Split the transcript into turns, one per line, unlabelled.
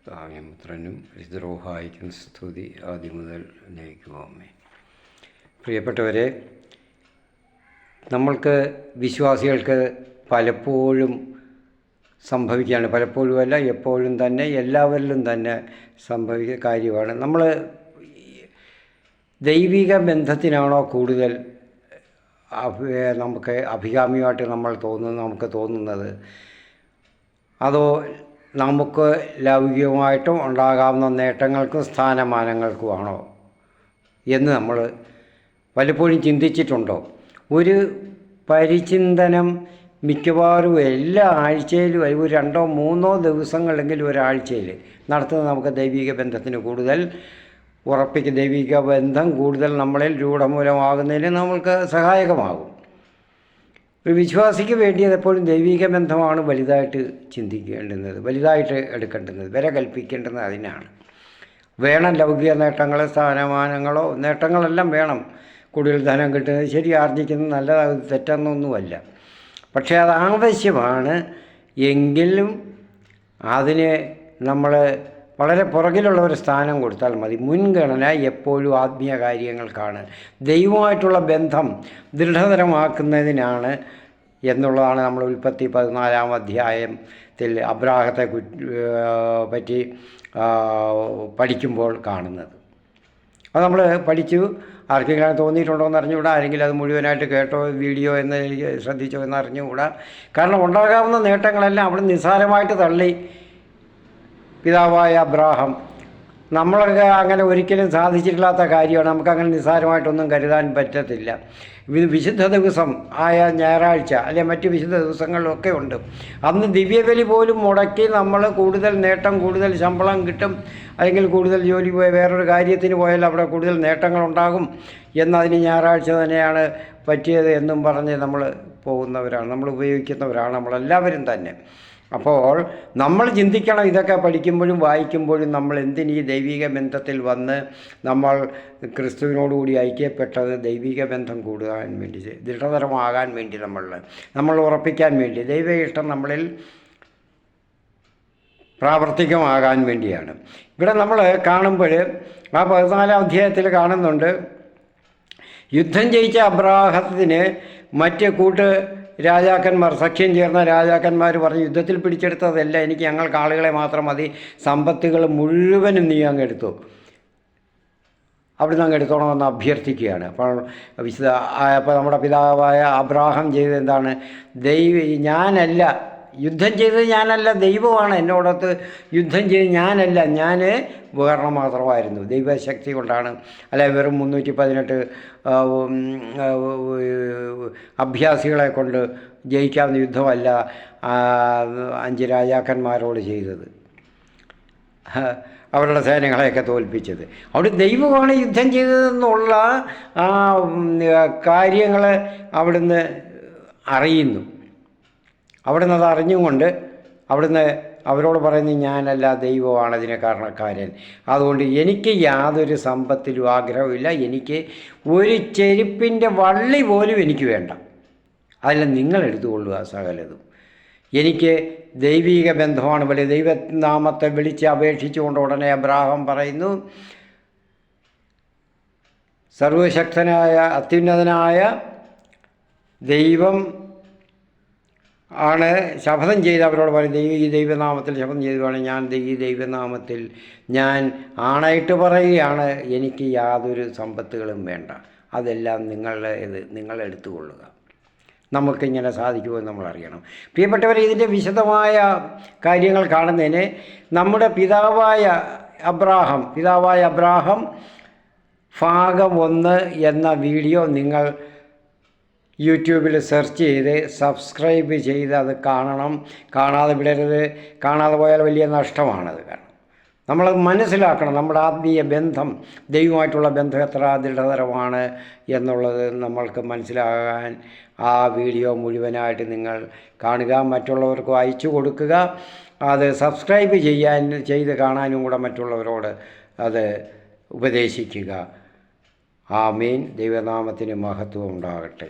പിതാവിനും പുത്രനും പരിശുദ്ധ സ്തുതി ആദ്യം മുതൽ നയിക്കുവാമേ. പ്രിയപ്പെട്ടവരെ, നമ്മൾക്ക് വിശ്വാസികൾക്ക് പലപ്പോഴും സംഭവിക്കുകയാണ്, പലപ്പോഴുമല്ല എപ്പോഴും തന്നെ എല്ലാവരിലും തന്നെ സംഭവിക്കുന്ന കാര്യമാണ്. നമ്മൾ ദൈവിക ബന്ധത്തിനാണോ കൂടുതൽ നമുക്ക് അഭികാമ്യമായിട്ട് നമുക്ക് തോന്നുന്നത്, അതോ നമുക്ക് ലൗകികമായിട്ടും ഉണ്ടാകാവുന്ന നേട്ടങ്ങൾക്കും സ്ഥാനമാനങ്ങൾക്കുമാണോ എന്ന് നമ്മൾ പലപ്പോഴും ചിന്തിച്ചിട്ടുണ്ടോ? ഒരു പരിചിന്തനം മിക്കവാറും എല്ലാ ആഴ്ചയിലും ഒരു 2-3 ദിവസങ്ങളെങ്കിലും ഒരാഴ്ചയിൽ നടത്തുന്നത് നമുക്ക് ദൈവിക ബന്ധത്തിന് കൂടുതൽ ദൈവിക ബന്ധം കൂടുതൽ നമ്മളിൽ രൂഢമൂലമാകുന്നതിന് നമ്മൾക്ക് സഹായകമാകും. ഒരു വിശ്വാസിക്ക് വേണ്ടിയത് എപ്പോഴും ദൈവിക ബന്ധമാണ് വലുതായിട്ട് ചിന്തിക്കേണ്ടുന്നത്, വലുതായിട്ട് എടുക്കേണ്ടുന്നത്, വില കൽപ്പിക്കേണ്ടുന്നത് അതിനാണ്. വേണം ലൗകിക നേട്ടങ്ങളോ സ്ഥാനമാനങ്ങളോ, നേട്ടങ്ങളെല്ലാം വേണം. കൂടുതൽ ധനം കിട്ടുന്നത് ശരി, ആർജിക്കുന്നത് നല്ലത്, തെറ്റെന്നൊന്നുമല്ല. പക്ഷേ അത് ആവശ്യമാണ്. എങ്കിലും അതിന് നമ്മൾ വളരെ പുറകിലുള്ള ഒരു സ്ഥാനം കൊടുത്താൽ മതി. മുൻഗണന എപ്പോഴും ആത്മീയ കാര്യങ്ങൾക്കാണ്, ദൈവമായിട്ടുള്ള ബന്ധം ദൃഢതരമാക്കുന്നതിനാണ് എന്നുള്ളതാണ് നമ്മൾ ഉൽപ്പത്തി 14-ാം അധ്യായത്തിൽ അബ്രാഹത്തെ പറ്റി പഠിക്കുമ്പോൾ കാണുന്നത്. അത് നമ്മൾ പഠിച്ചു. ആർക്കെങ്കിലും തോന്നിയിട്ടുണ്ടോ എന്ന് അറിഞ്ഞുകൂടാ, ആരെങ്കിലും അത് മുഴുവനായിട്ട് കേട്ടോ വീഡിയോ എന്ന് ശ്രദ്ധിച്ചോ എന്ന് അറിഞ്ഞുകൂടാ. കാരണം ഉണ്ടാകാവുന്ന നേട്ടങ്ങളെല്ലാം അവിടെ നിസ്സാരമായിട്ട് തള്ളി പിതാവായ അബ്രാഹാം. നമ്മളൊക്കെ അങ്ങനെ ഒരിക്കലും സാധിച്ചിട്ടില്ലാത്ത കാര്യമാണ്, നമുക്കങ്ങനെ നിസ്സാരമായിട്ടൊന്നും കരുതാൻ പറ്റത്തില്ല. വിശുദ്ധ ദിവസം ആയ ഞായറാഴ്ച അല്ലെ മറ്റ് വിശുദ്ധ ദിവസങ്ങളിലൊക്കെ ഉണ്ട്. അന്ന് ദിവ്യബലി പോലും മുടക്കി നമ്മൾ കൂടുതൽ നേട്ടം, കൂടുതൽ ശമ്പളം കിട്ടും, അല്ലെങ്കിൽ കൂടുതൽ ജോലി വേറൊരു കാര്യത്തിന് പോയാൽ അവിടെ കൂടുതൽ നേട്ടങ്ങളുണ്ടാകും എന്നതിന് ഞായറാഴ്ച തന്നെയാണ് പറ്റിയത് എന്നും പറഞ്ഞ് നമ്മൾ പോകുന്നവരാണ്, നമ്മൾ ഉപയോഗിക്കുന്നവരാണ് നമ്മളെല്ലാവരും തന്നെ. അപ്പോൾ നമ്മൾ ചിന്തിക്കണം, ഇതൊക്കെ പഠിക്കുമ്പോഴും വായിക്കുമ്പോഴും നമ്മൾ എന്തിന് ഈ ദൈവിക ബന്ധത്തിൽ വന്ന് നമ്മൾ ക്രിസ്തുവിനോടുകൂടി ഐക്യപ്പെട്ടത് ദൈവിക ബന്ധം കൂടാൻ വേണ്ടി, ദൃഢതരമാകാൻ വേണ്ടി, നമ്മൾ ഉറപ്പിക്കാൻ വേണ്ടി, ദൈവ ഇഷ്ടം നമ്മളിൽ പ്രാവർത്തികമാകാൻ വേണ്ടിയാണ്. ഇവിടെ നമ്മൾ കാണുമ്പോൾ ആ 14-ാം അധ്യായത്തിൽ കാണുന്നുണ്ട്, യുദ്ധം ജയിച്ച അബ്രാഹത്തിന് മറ്റ് രാജാക്കന്മാർ, സഖ്യം ചേർന്ന രാജാക്കന്മാർ പറഞ്ഞു, യുദ്ധത്തിൽ പിടിച്ചെടുത്തതല്ല, എനിക്ക് ഞങ്ങൾക്ക് ആളുകളെ മാത്രം മതി, സമ്പത്തുകൾ മുഴുവനും നീ അങ്ങ് എടുത്തു, അവിടുന്ന് അങ്ങ് എടുത്തോണമെന്ന് അഭ്യർത്ഥിക്കുകയാണ്. അപ്പോൾ നമ്മുടെ പിതാവായ അബ്രാഹാം ചെയ്തത് എന്താണ്? ഞാനല്ല യുദ്ധം ചെയ്തത്, ഞാനല്ല, ദൈവമാണ് എന്നോടൊത്ത് യുദ്ധം ചെയ്ത്, ഞാനല്ല, ഞാൻ ഉപകരണം മാത്രമായിരുന്നു. ദൈവശക്തി കൊണ്ടാണ്, അല്ലെ വെറും 318 അഭ്യാസികളെ കൊണ്ട് ജയിക്കാവുന്ന യുദ്ധമല്ല 5 രാജാക്കന്മാരോട് ചെയ്തത്, അവരുടെ സേനകളെയൊക്കെ തോൽപ്പിച്ചത്. അവിടെ ദൈവമാണ് യുദ്ധം ചെയ്തതെന്നുള്ള കാര്യങ്ങൾ അവിടുന്ന് അറിയുന്നു. അവിടുന്ന് അത് അറിഞ്ഞുകൊണ്ട് അവിടുന്ന് അവരോട് പറയുന്നത്, ഞാനല്ല, ദൈവമാണ് അതിന് കാരണക്കാരൻ. അതുകൊണ്ട് എനിക്ക് യാതൊരു സമ്പത്തിലും ആഗ്രഹമില്ല, എനിക്ക് ഒരു ചെരുപ്പിൻ്റെ വള്ളി പോലും എനിക്ക് വേണ്ട, അതെല്ലാം നിങ്ങൾ എടുത്തുകൊള്ളുക സകലതും. എനിക്ക് ദൈവിക ബന്ധമാണ് വലിയ. ദൈവനാമത്തെ വിളിച്ച് അപേക്ഷിച്ചുകൊണ്ട് ഉടനെ അബ്രാഹാം പറയുന്നു, സർവശക്തനായ അത്യുന്നതനായ ദൈവം ആണ് ശപഥം ചെയ്ത് അവരോട് പറയും, ഈ ദൈവനാമത്തിൽ ശപഥം ചെയ്തതാണ്, ഈ ദൈവനാമത്തിൽ ഞാൻ ആണയിട്ട് പറയുകയാണ്, എനിക്ക് യാതൊരു സമ്പത്തുകളും വേണ്ട, അതെല്ലാം നിങ്ങൾ എടുത്തുകൊള്ളുക. നമുക്കിങ്ങനെ സാധിക്കുമെന്ന് നമ്മൾ അറിയണം. പ്രിയപ്പെട്ടവരെ, ഇതിൻ്റെ വിശദമായ കാര്യങ്ങൾ കാണുന്നതിന് നമ്മുടെ പിതാവായ അബ്രാഹാം ഭാഗം 1 എന്ന വീഡിയോ നിങ്ങൾ യൂട്യൂബിൽ സെർച്ച് ചെയ്ത് സബ്സ്ക്രൈബ് ചെയ്ത് അത് കാണണം. കാണാതെ വിടരുത്. കാണാതെ പോയാൽ വലിയ നഷ്ടമാണത്. കാരണം നമ്മളത് മനസ്സിലാക്കണം, നമ്മുടെ ആത്മീയ ബന്ധം, ദൈവമായിട്ടുള്ള ബന്ധം എത്ര ദൃഢതരമാണ് എന്നുള്ളത് നമ്മൾക്ക് മനസ്സിലാകാൻ ആ വീഡിയോ മുഴുവനായിട്ട് നിങ്ങൾ കാണുക, മറ്റുള്ളവർക്ക് അയച്ചു കൊടുക്കുക. അത് സബ്സ്ക്രൈബ് ചെയ്ത് കാണാനും കൂടെ മറ്റുള്ളവരോട് അത് ഉപദേശിക്കുക. ആമീൻ. ദൈവനാമത്തിന് മഹത്വം ഉണ്ടാകട്ടെ.